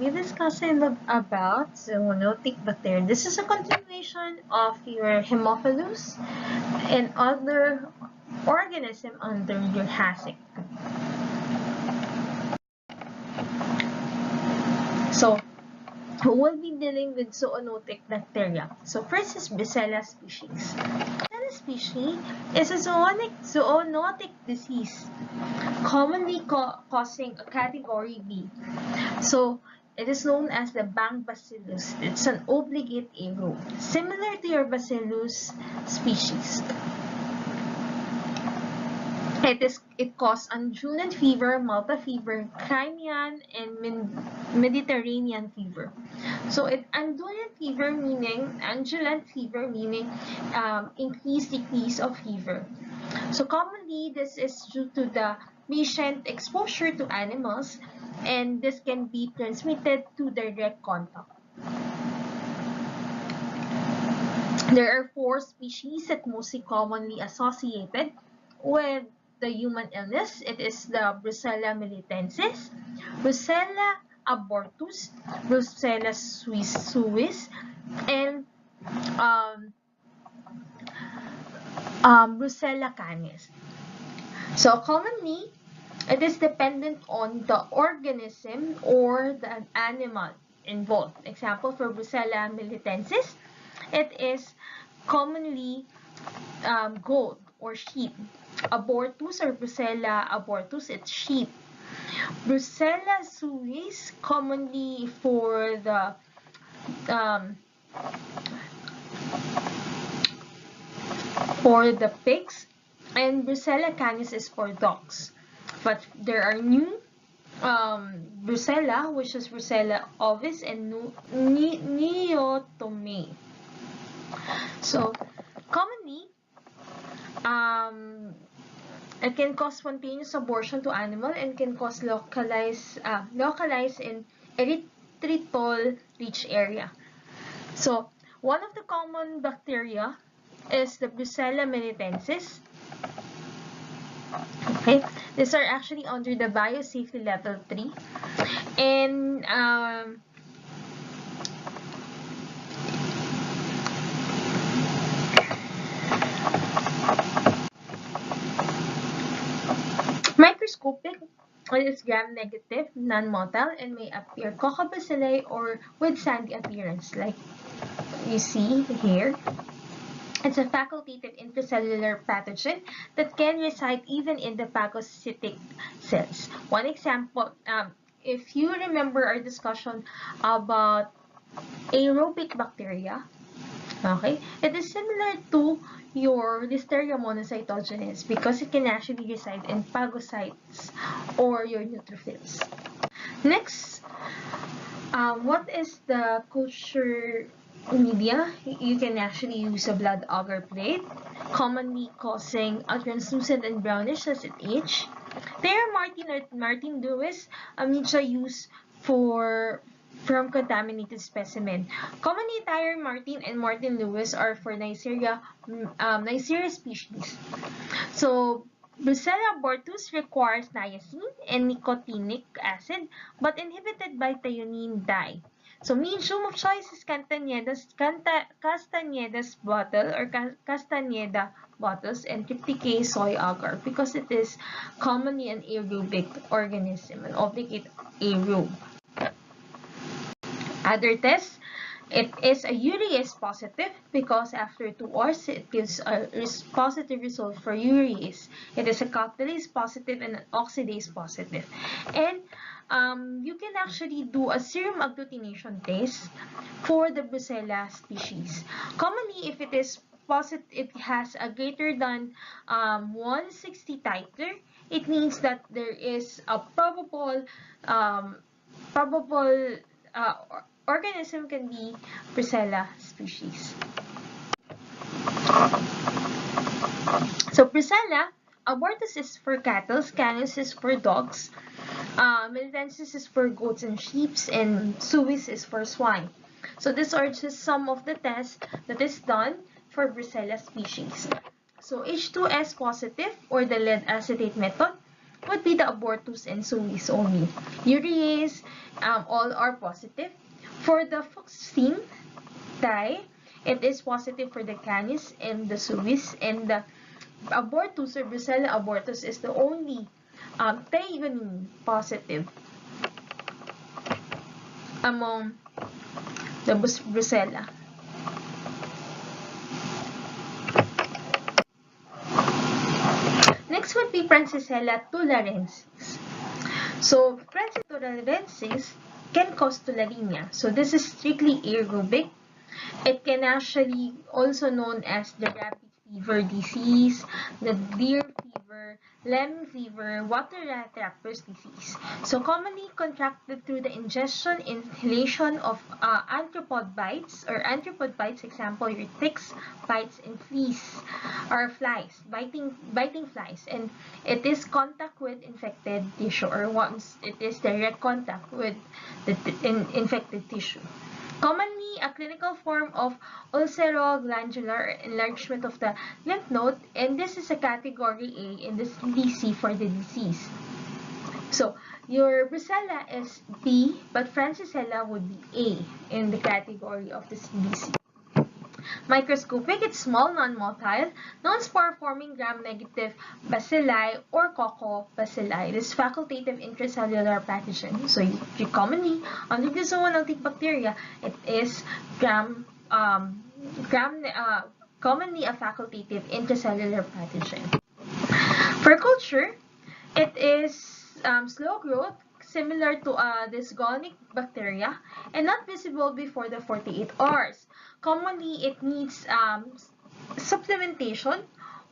be discussing about zoonotic bacteria. This is a continuation of your Haemophilus and other organism under your HACCP. So, we'll be dealing with zoonotic bacteria. So, first is Brucella species. Brucella species is a zoonotic disease, commonly causing a category B. So, it is known as the bank bacillus. It's an obligate aerobe, similar to your bacillus species. It causes undulant fever, Malta fever, Crimean, and Mediterranean fever. So undulant fever meaning increase, decrease of fever. So commonly this is due to the patient exposure to animals, and this can be transmitted to direct contact. There are 4 species that mostly commonly associated with the human illness. It is the Brucella militensis, Brucella abortus, Brucella suis, and Brucella canis. So commonly, it is dependent on the organism or the animal involved. Example for Brucella militensis, it is commonly goat or sheep. Abortus or Brucella abortus, it's sheep. Brucella suis, commonly for the pigs, and Brucella canis is for dogs. But there are new Brucella, which is Brucella ovis and neotomae. So commonly, it can cause spontaneous abortion to animal and can cause localized in erythritol-rich area. So one of the common bacteria is the Brucella militensis. Okay, these are actually under the biosafety level 3, and microscopic, it is gram-negative, non-motile, and may appear coccobacilli or with sandy appearance, like you see here. It's a facultative intracellular pathogen that can reside even in the phagocytic cells. One example, if you remember our discussion about aerobic bacteria, okay, it is similar to your Listeria monocytogenes because it can actually reside in phagocytes or your neutrophils. Next, what is the culture media? You can actually use a blood agar plate, commonly causing a translucent and brownish as it ages. There, Martin or Martin Lewis media used from contaminated specimen. Commonly, Tyre Martin and Martin Lewis are for Neisseria species. So, Brucella abortus requires niacin and nicotinic acid, but inhibited by thionine dye. So, medium of choice is Castañeda's bottle or Castañeda bottles and Triptychia soy agar because it is commonly an aerobic organism, an obligate aerobe. Other tests, it is a urease positive because after 2 hours it gives a positive result for urease. It is a catalase positive and an oxidase positive. And you can actually do a serum agglutination test for the Brucella species. Commonly, if it is positive, it has a greater than 160 titer, it means that there is a probable organism can be Brucella species. So Brucella abortus is for cattle, canis is for dogs, militensis is for goats and sheep, and suis is for swine. So these are just some of the tests that is done for Brucella species. So H2S positive or the lead acetate method would be the abortus and suis only. Urease all are positive. For the fuchsine dye, it is positive for the canis and the suis, and the abortus or Brucella abortus is the only threonine positive among the Brucella. Next would be Francisella tularensis. So, Francisella tularensis can cause tularemia. So, this is strictly aerobic. It can actually also known as the rabbit fever disease, the deer fever, lemon fever, water rat trappers disease. So commonly contracted through the ingestion, inhalation of arthropod bites, example your ticks, bites, and fleas or flies, biting flies, and it is contact with infected tissue, or once it is direct contact with the infected tissue. Commonly, a clinical form of ulceroglandular enlargement of the lymph node, and this is a category A in the CDC for the disease. So, your Brucella is B, but Francisella would be A in the category of the CDC. Microscopic, it's small, non-motile, non-spore-forming gram-negative bacilli or coccobacilli. It is facultative intracellular pathogen. So you commonly, under the zoonotic bacteria, it is commonly a facultative intracellular pathogen. For culture, it is slow growth, similar to this Zoonotic bacteria, and not visible before the 48 hours. Commonly, it needs supplementation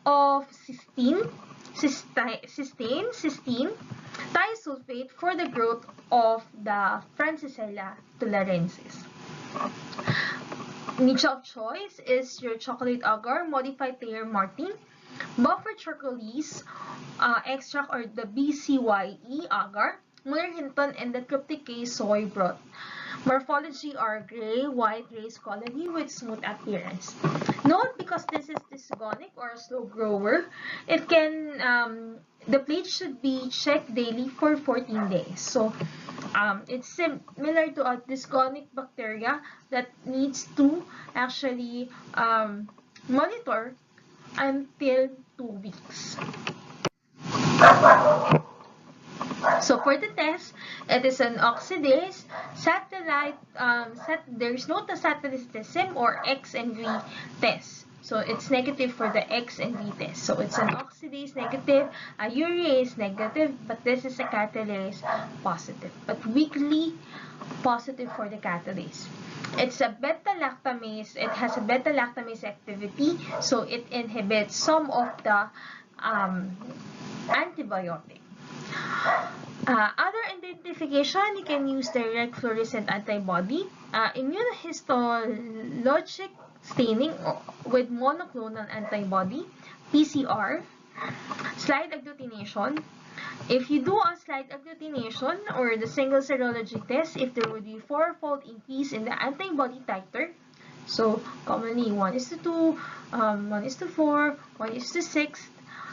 of cysteine, thiosulfate for the growth of the Francisella tularensis. Niche of choice is your chocolate agar, modified Thayer Martin, buffer charcoalese extract or the BCYE agar, Muller Hinton, and the cryptic K soy broth. Morphology are gray, white race colony with smooth appearance. Note, because this is dysgonic or slow grower, it can the plate should be checked daily for 14 days. So it's similar to a dysgonic bacteria that needs to actually monitor until 2 weeks. So for the test, it is an oxidase, satellite, there is no satellitism or X and V test. So it's negative for the X and V test. So it's an oxidase negative, a urease negative, but this is a catalase positive. But weakly positive for the catalase. It's a beta-lactamase. It has a beta-lactamase activity, so it inhibits some of the antibiotic. Other identification, you can use direct fluorescent antibody, immunohistologic staining with monoclonal antibody, PCR, slide agglutination. If you do a slide agglutination or the single serology test, if there would be 4-fold increase in the antibody titer, so commonly 1:2, 1:4, 1:6,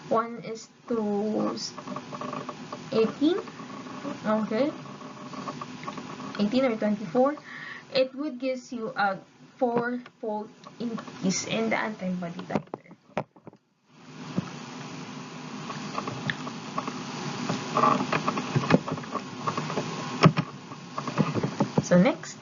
1:18, okay, 18 or 24, it would give you a 4-fold increase in the antibody titer. So next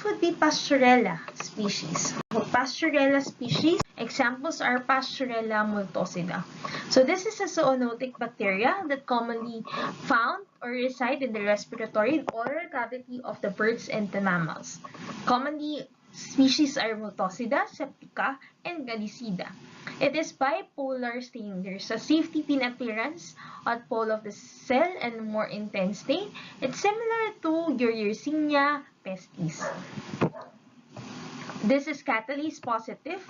would be Pasturella species. Pasturella species, examples are Pasturella multocida. So this is a zoonotic bacteria that commonly found or reside in the respiratory and oral cavity of the birds and the mammals. Commonly, species are Multocida, Septica, and Gallicida. It is bipolar stain. There's a safety pin appearance at pole of the cell and more intense stain. It's similar to your Yersinia pestis. This is catalase positive.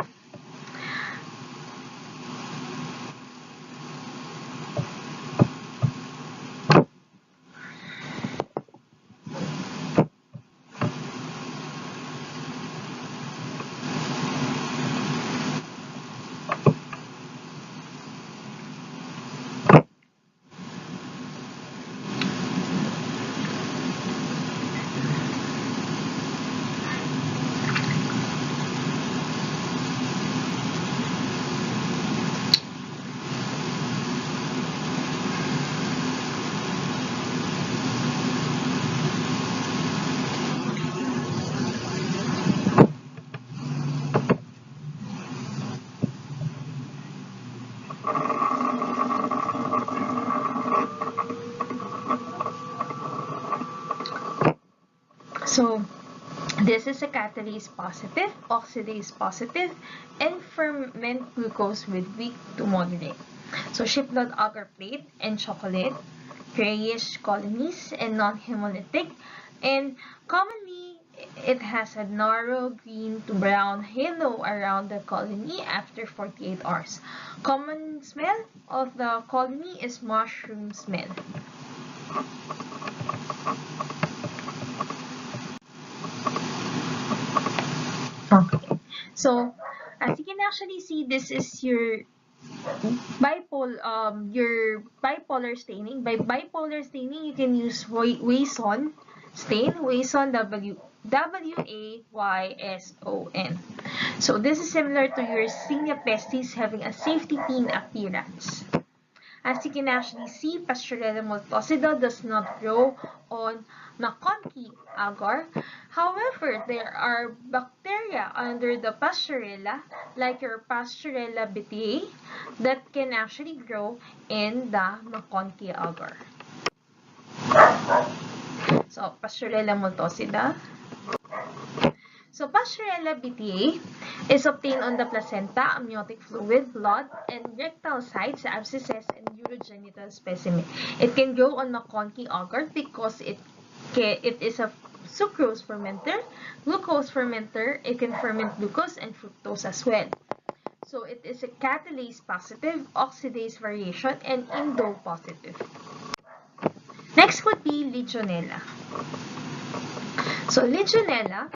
So this is a catalase positive, oxidase positive, and ferment glucose with weak to moderate. So shiploid agar plate and chocolate, grayish colonies and non-hemolytic, and commonly it has a narrow green to brown halo around the colony after 48 hours. Common smell of the colony is mushroom smell. Okay, so as you can actually see, this is your bipolar staining. By bipolar staining, you can use Wayson stain, Wayson Wayson. So this is similar to your Yersinia pestis having a safety pin appearance. As you can actually see, Pasteurella multocida does not grow on McConkey agar. However, there are bacteria under the Pasteurella, like your Pasteurella betae, that can actually grow in the McConkey agar. So, Pasteurella multocida. So, Pasteurella betae is obtained on the placenta, amniotic fluid, blood, and rectal sites, abscesses, and urogenital specimen. It can grow on McConkey agar because it is a sucrose fermenter, glucose fermenter. It can ferment glucose and fructose as well. So, it is a catalase positive, oxidase variation, and indole positive. Next would be Legionella. So, Legionella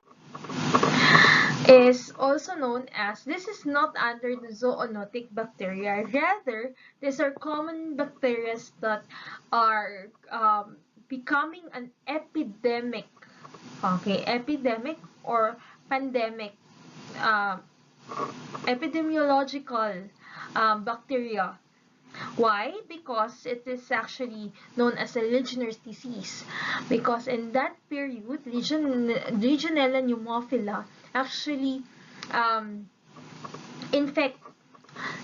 is also known as, this is not under the zoonotic bacteria. Rather, these are common bacteria that are becoming an epidemic, okay, epidemic or pandemic, epidemiological bacteria. Why? Because it is actually known as a Legionnaires' disease. Because in that period, Legionella pneumophila actually infect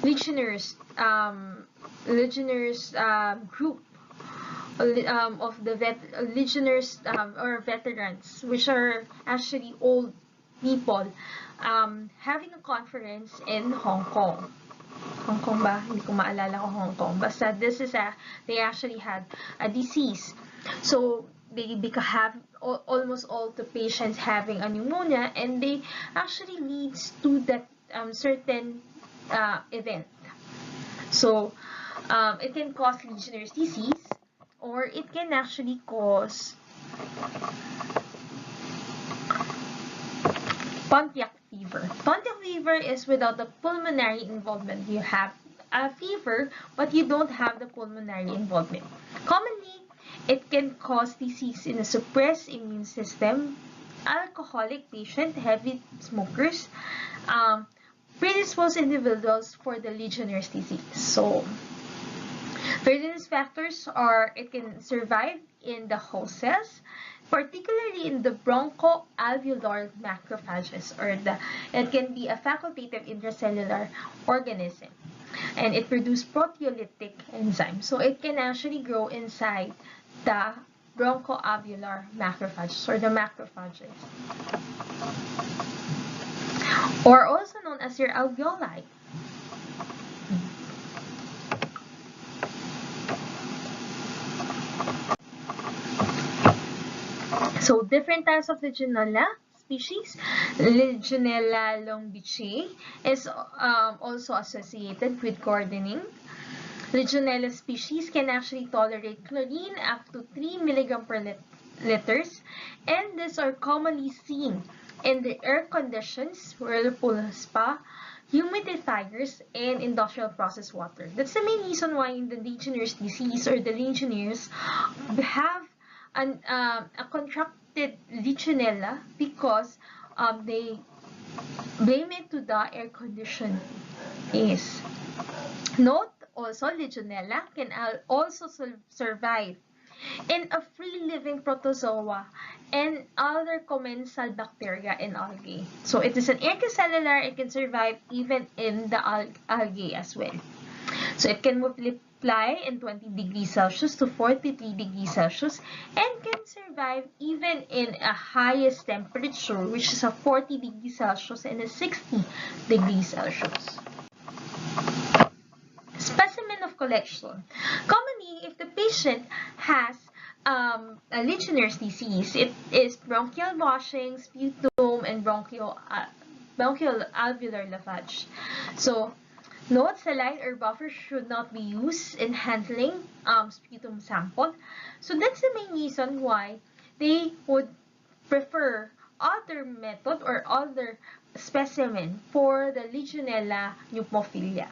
Legionnaires' group of the Legionnaires or veterans, which are actually old people, having a conference in Hong Kong. Hong Kong ba? Hindi ko maalala kung Hong Kong. Basta they actually had a disease. So, they have almost all the patients having a pneumonia, and they actually leads to that certain event. So, it can cause Legionnaires' disease, or it can actually cause Pontiac fever. Pontiac fever is without the pulmonary involvement. You have a fever, but you don't have the pulmonary involvement. Commonly, it can cause disease in a suppressed immune system, alcoholic patient, heavy smokers, predisposed individuals for the Legionnaires' disease. So, readiness factors are, it can survive in the host cells, particularly in the bronchoalveolar macrophages, or it can be a facultative intracellular organism, and it produces proteolytic enzymes. So it can actually grow inside the bronchoalveolar macrophages, or the macrophages, or also known as your alveoli. So, different types of Legionella species. Legionella lombicae is also associated with gardening. Legionella species can actually tolerate chlorine up to 3 mg per liters, and these are commonly seen in the air conditions, whirlpool spa, humidifiers, and industrial process water. That's the main reason why in the Legionnaires' disease, or the Legionnaires have a contracted Legionella, because they blame it to the air condition. Yes. Note also, Legionella can also survive in a free-living protozoa and other commensal bacteria and algae. So it is an intracellular, it can survive even in the algae as well. So it can multiply in 20 degrees Celsius to 43 degrees Celsius and can survive even in a highest temperature, which is a 40 degrees Celsius and a 60 degrees Celsius. Specimen of collection. Commonly, if the patient has a Legionnaire's disease, it is bronchial washing, sputum, and bronchial alveolar lavage. So, note, saline or buffer should not be used in handling sputum sample. So that's the main reason why they would prefer other method or other specimen for the Legionella pneumophilia.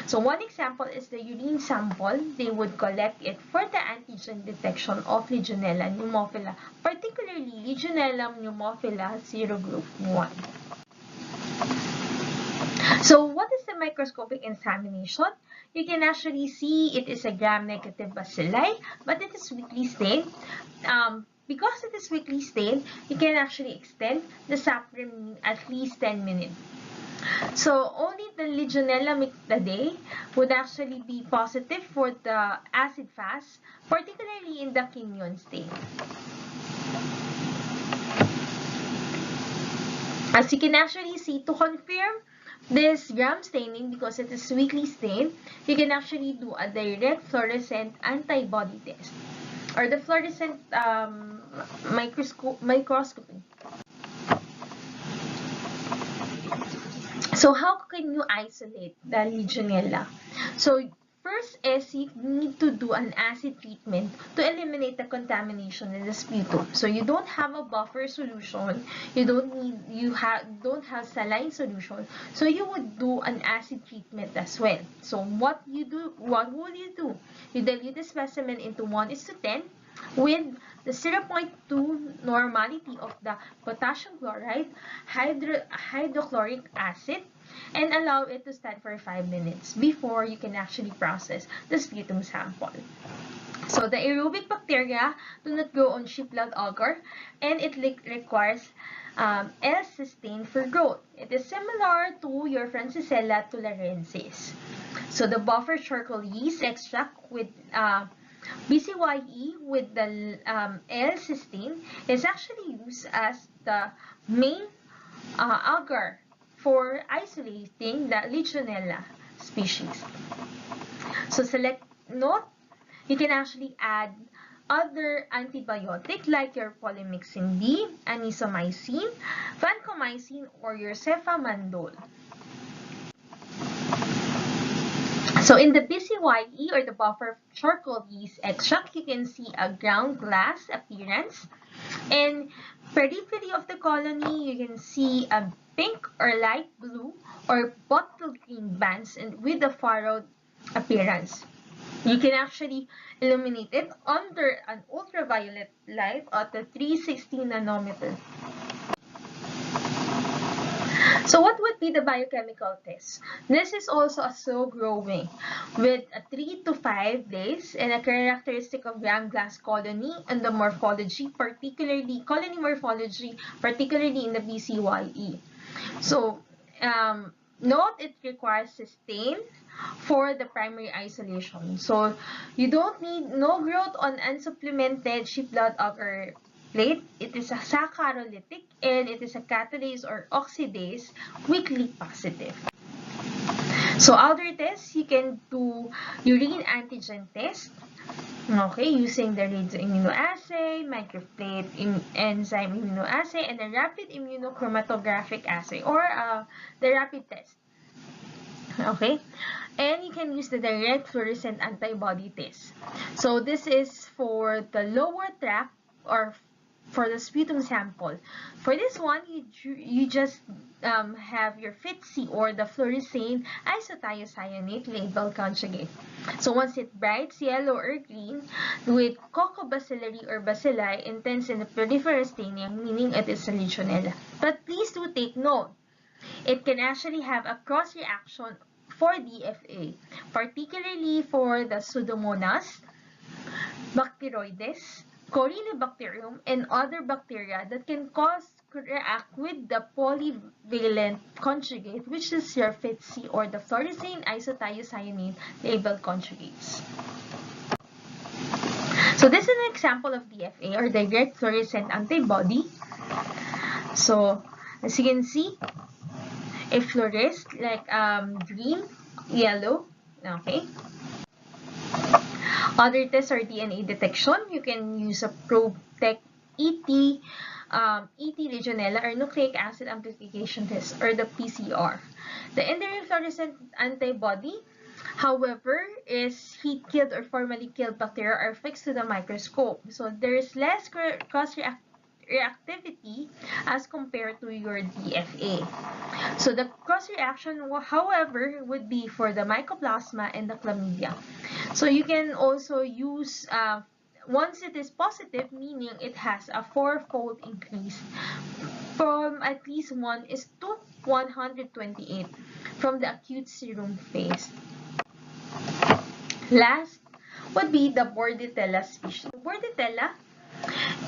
So one example is the urine sample. They would collect it for the antigen detection of Legionella pneumophila, particularly Legionella pneumophila serogroup 1. So what is the microscopic examination? You can actually see it is a gram-negative bacilli, but it is weakly stained. Because it is weakly stained, you can actually extend the sapper mean at least 10 minutes. So only the Legionella mictadae would actually be positive for the acid fast, particularly in the Quinion stain. As you can actually see, to confirm this gram staining, because it is weakly stained, you can actually do a direct fluorescent antibody test or the fluorescent microscopy. So how can you isolate the Legionella? So first is you need to do an acid treatment to eliminate the contamination in the sputum. So you don't have a buffer solution, you don't have saline solution, so you would do an acid treatment as well. So what will you do? You dilute the specimen into 1:10 with the 0.2 normality of the potassium chloride, hydrochloric acid, and allow it to stand for 5 minutes before you can actually process the sputum sample. So the aerobic bacteria do not grow on sheep blood agar, and it requires L-cysteine for growth. It is similar to your Francisella tularensis. So the buffer charcoal yeast extract with BCYE with the L-cysteine is actually used as the main agar for isolating the Legionella species. So note, you can actually add other antibiotic like your polymyxin B, anisomycin, vancomycin, or your cefamandole. So in the BCYE or the buffer charcoal yeast extract, you can see a ground glass appearance. And periphery of the colony, you can see a pink or light blue or bottle green bands and with a furrowed appearance. You can actually illuminate it under an ultraviolet light at the 360 nanometer. So what would be the biochemical test? This is also a slow growing with 3 to 5 days and a characteristic of ground glass colony and the morphology, particularly colony morphology, particularly in the BCYE. So note it requires cysteine for the primary isolation. So you don't need no growth on unsupplemented sheep blood agar plate. It is a saccharolytic and it is a catalase or oxidase weakly positive. So other tests, you can do urine antigen test, okay, using the radioimmunoassay, microplate enzyme immunoassay, and the rapid immunochromatographic assay or the rapid test. Okay, and you can use the direct fluorescent antibody test. So this is for the lower tract or for the sputum sample. For this one, you just have your FITC or the fluorescein isothiocyanate label conjugate. So once it brights yellow or green with coccobacillary or bacilli intense in the peripheral staining, meaning it is a Legionella. But please do take note, it can actually have a cross-reaction for DFA, particularly for the Pseudomonas bacteroides, Corynebacterium, and other bacteria that can cause could react with the polyvalent conjugate, which is your FITC or the fluorescein isothiocyanate labeled conjugates. So this is an example of DFA or direct fluorescent antibody. So as you can see, it fluoresces like green, yellow. Okay. Other tests are DNA detection. You can use a probe tech ET, Legionella or nucleic acid amplification test or the PCR. The indirect fluorescent antibody, however, is heat-killed or formally killed bacteria are fixed to the microscope. So there is less cross-reactivity as compared to your DFA. So the cross-reaction, however, would be for the mycoplasma and the chlamydia. So you can also use, once it is positive, meaning it has a 4-fold increase from at least 1 is to 128 from the acute serum phase. Last would be the Bordetella species. Bordetella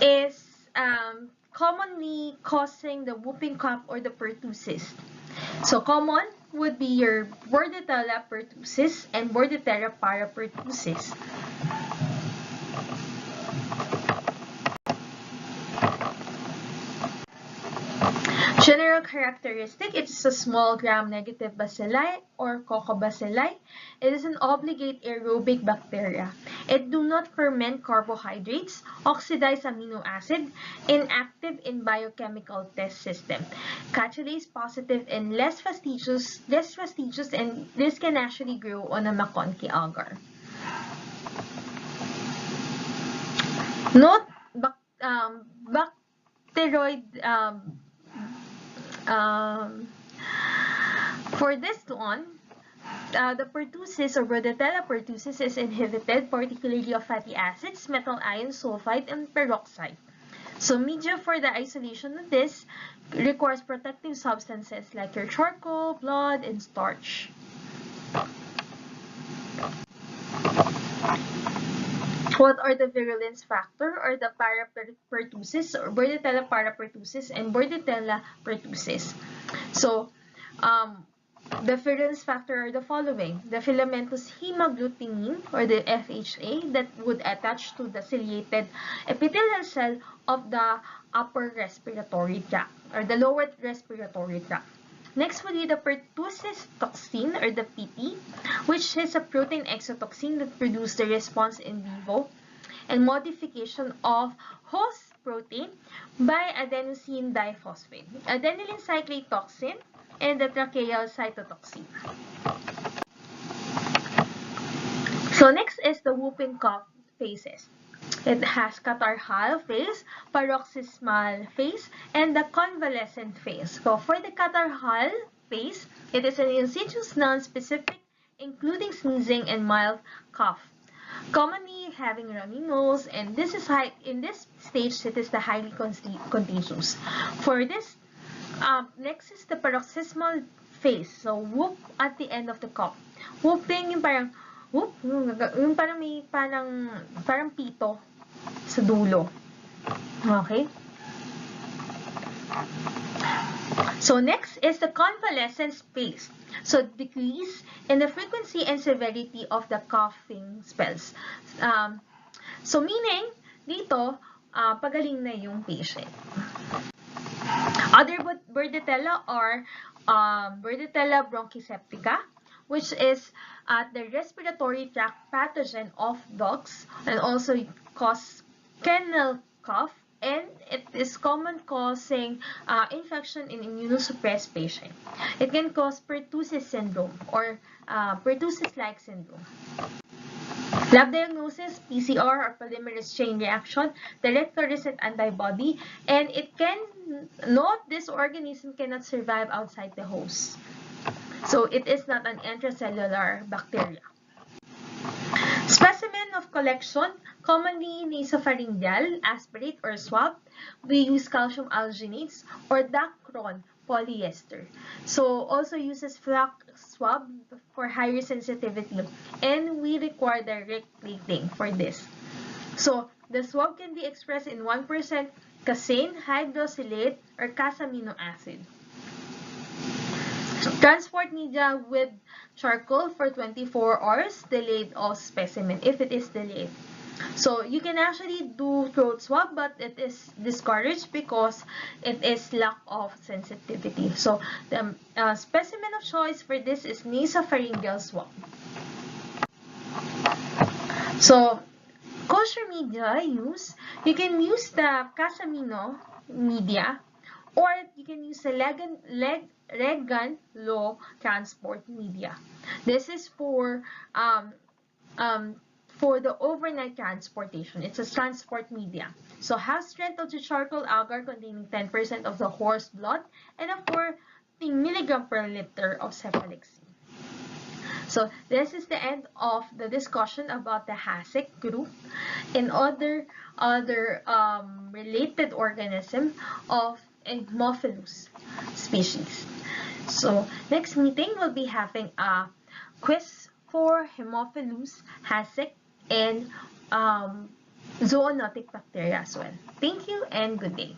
is commonly causing the whooping cough or the pertussis. So common would be your Bordetella pertussis and Bordetella parapertussis. General characteristic, it is a small gram-negative bacilli or coccobacilli. It is an obligate aerobic bacteria. It do not ferment carbohydrates, oxidize amino acid, inactive in biochemical test system. Catalase positive and less fastidious, and this can actually grow on a McConkey agar. Note, bacteroid for this one, the pertussis or Bordetella pertussis is inhibited, particularly of fatty acids, metal ion sulfide, and peroxide. So media for the isolation of this requires protective substances like your charcoal, blood, and starch. What are the virulence factor or the parapertussis or Bordetella parapertussis and Bordetella pertussis? So, the virulence factor are the following: the filamentous hemagglutinin or the FHA that would attach to the ciliated epithelial cell of the upper respiratory tract or the lower respiratory tract. Next would be the pertussis toxin or the PT, which is a protein exotoxin that produces the response in vivo and modification of host protein by adenosine diphosphate, adenylene cyclase toxin, and the tracheal cytotoxin. So next is the whooping cough phases. It has catarrhal phase, paroxysmal phase, and the convalescent phase. So for the catarrhal phase, it is an insidious non-specific, including sneezing and mild cough. Commonly having runny nose, and this is in this stage it is the highly contagious. For this, next is the paroxysmal phase. So whoop at the end of the cough. Whooping yung parang whoop, yung parang may parang pito sa dulo. Okay? So next is the convalescence phase. So decrease in the frequency and severity of the coughing spells. So meaning, dito, pagaling na yung patient. Other Bordetella are Bordetella bronchoseptica, which is the respiratory tract pathogen of dogs and also cause kennel cough, and it is common causing infection in immunosuppressed patient. It can cause pertussis syndrome or pertussis-like syndrome. Lab diagnosis, PCR or polymerase chain reaction, direct fluorescent antibody, and it can note this organism cannot survive outside the host. So it is not an intracellular bacteria. Specimen of collection, commonly nasopharyngeal, aspirate or swab. We use calcium alginates or Dacron polyester. So also uses flux swab for higher sensitivity, and we require direct plating for this. So the swab can be expressed in 1% casein, hydrosylate, or casamino acid. Transport media with charcoal for 24 hours, delayed of specimen if it is delayed. So you can actually do throat swab, but it is discouraged because it is lack of sensitivity. So the specimen of choice for this is nasopharyngeal swab. So kosher media use, you can use the Casamino media, or you can use the Regan low transport media. This is um, for the overnight transportation. It's a transport media. So half strength of the charcoal agar containing 10% of the horse blood and a 40 milligram per liter of cephalic. So this is the end of the discussion about the HASIC group and other related organism of Haemophilus species. So next meeting we'll be having a quiz for Haemophilus, HASIC, and zoonotic bacteria as well. Thank you and good day.